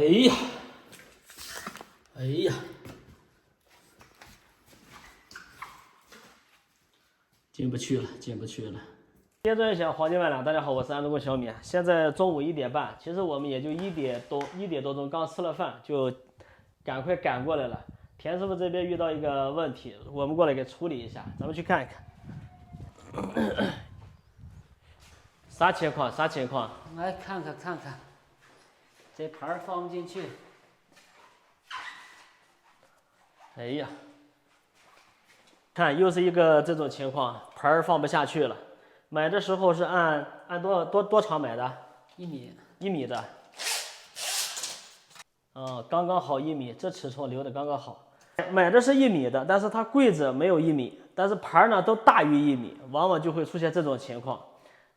呀，哎呀，进不去了，进不去了。接着一下，黄金万两，大家好，我是安德国小米。现在中午1点半，其实我们也就1点多钟刚吃了饭，就赶快赶过来了。田师傅这边遇到一个问题，我们过来给处理一下，咱们去看一看。啥情况？啥情况？来看看，这盘放不进去。哎呀，看又是一个这种情况，盘放不下去了。买的时候是按多长买的？1米，1米的。刚刚好1米，这尺寸留的刚刚好。买的是1米的，但是它柜子没有1米，但是盘呢都大于1米，往往就会出现这种情况。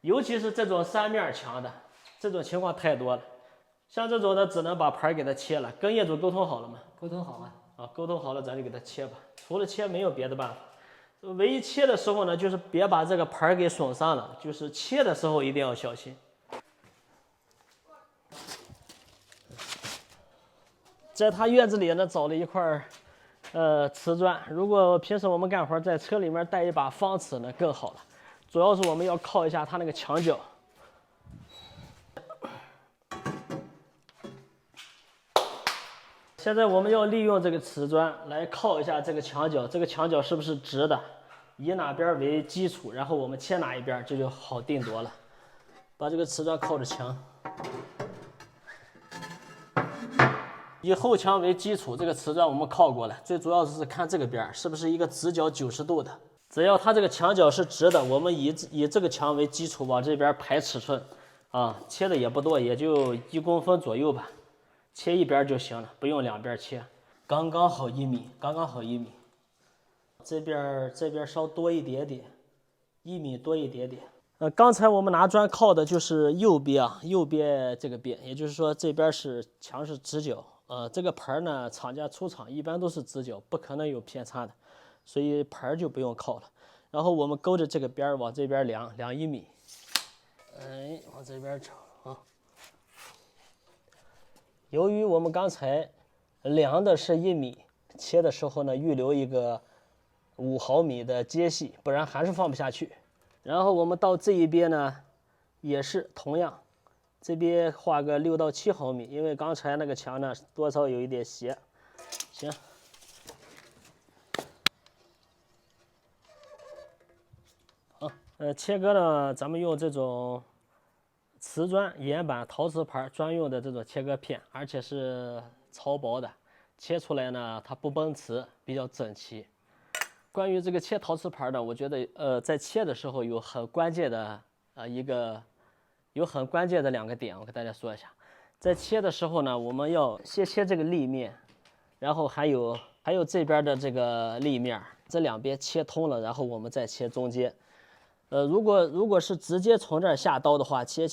尤其是这种3面墙的，这种情况太多了。像这种的，只能把盘给它切了。跟业主沟通好了吗？沟通好了。沟通好了，咱就给它切吧。除了切没有别的办法。唯一切的时候呢，就是别把这个盘给损伤了，就是切的时候一定要小心。在他院子里呢找了一块瓷砖，如果平时我们干活在车里面带一把方尺呢更好了。主要是我们要靠一下它那个墙角。现在我们要利用这个瓷砖来靠一下这个墙角，这个墙角是不是直的？以哪边为基础，然后我们切哪一边，这就好定夺了。把这个瓷砖靠着墙，以后墙为基础，这个瓷砖我们靠过来，最主要是看这个边是不是一个直角90度的。只要它这个墙角是直的，我们以这个墙为基础往这边排尺寸，切的也不多，也就1公分左右吧。切一边就行了，不用两边切，刚刚好1米，刚刚好1米。这边稍多一点点，1米多一点点。刚才我们拿砖靠的就是右边这个边，也就是说这边是墙是直角。这个盘呢，厂家出厂一般都是直角，不可能有偏差的，所以盘就不用靠了。然后我们勾着这个边往这边量1米，往这边找啊。由于我们刚才量的是1米，切的时候呢预留一个5毫米的接隙，不然还是放不下去。然后我们到这一边呢，也是同样，这边画个6到7毫米，因为刚才那个墙呢多少有一点斜。行，好，切割呢，咱们用这种瓷砖、岩板、陶瓷盘专用的这种切割片，而且是超薄的，切出来呢它不崩瓷，比较整齐。关于这个切陶瓷盘呢，我觉得在切的时候有很关键的2个点，我给大家说一下。在切的时候呢，我们要先切这个立面，然后还有这边的这个立面，这两边切通了，然后我们再切中间。如果是直接从这儿下刀的话，切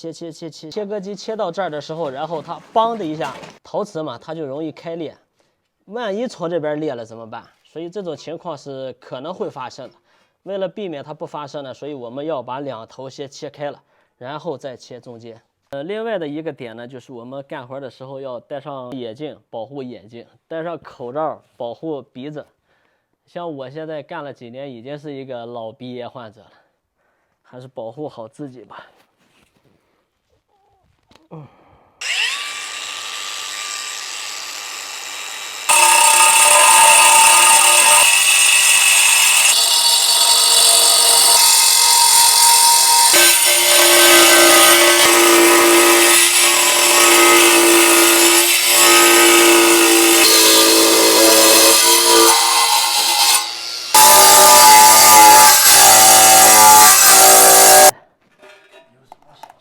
割机切到这儿的时候，然后它梆的一下，陶瓷嘛，它就容易开裂。万一从这边裂了怎么办？所以这种情况是可能会发生的。为了避免它不发生呢，所以我们要把2头先切开了，然后再切中间。另外的一个点呢，就是我们干活的时候要戴上眼镜保护眼睛，戴上口罩保护鼻子。像我现在干了几年，已经是一个老鼻炎患者了，还是保护好自己吧。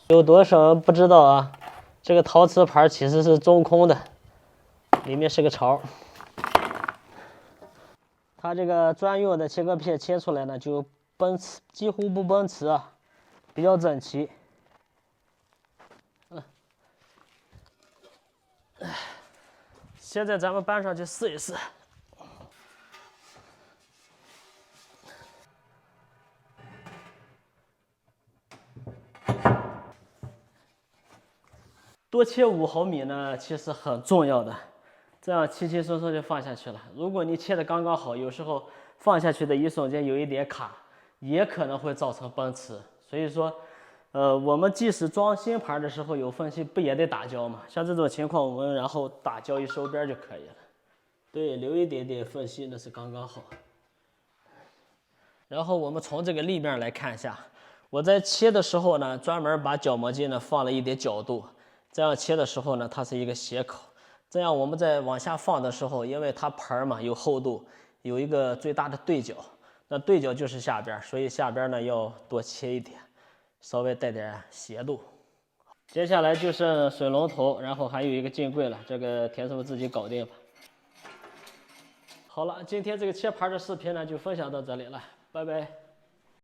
有多少不知道啊？这个陶瓷盘其实是中空的，里面是个槽。它这个专用的切割片切出来呢，就崩瓷，几乎不崩瓷啊，比较整齐。现在咱们搬上去试一试。多切5毫米呢，其实很重要的，这样轻轻松松就放下去了。如果你切的刚刚好，有时候放下去的一瞬间有一点卡，也可能会造成崩瓷。所以说，我们即使装新盘的时候有缝隙，不也得打胶吗？像这种情况，我们然后打胶一收边就可以了。对，留一点点缝隙那是刚刚好。然后我们从这个立面来看一下，我在切的时候呢，专门把角磨机呢放了一点角度，这样切的时候呢，它是一个斜口，这样我们在往下放的时候，因为它盘嘛有厚度，有一个最大的对角，那对角就是下边，所以下边呢要多切一点，稍微带点斜度。接下来就剩水龙头，然后还有一个镜柜了，这个田师傅自己搞定吧。好了，今天这个切盘的视频呢就分享到这里了，拜拜。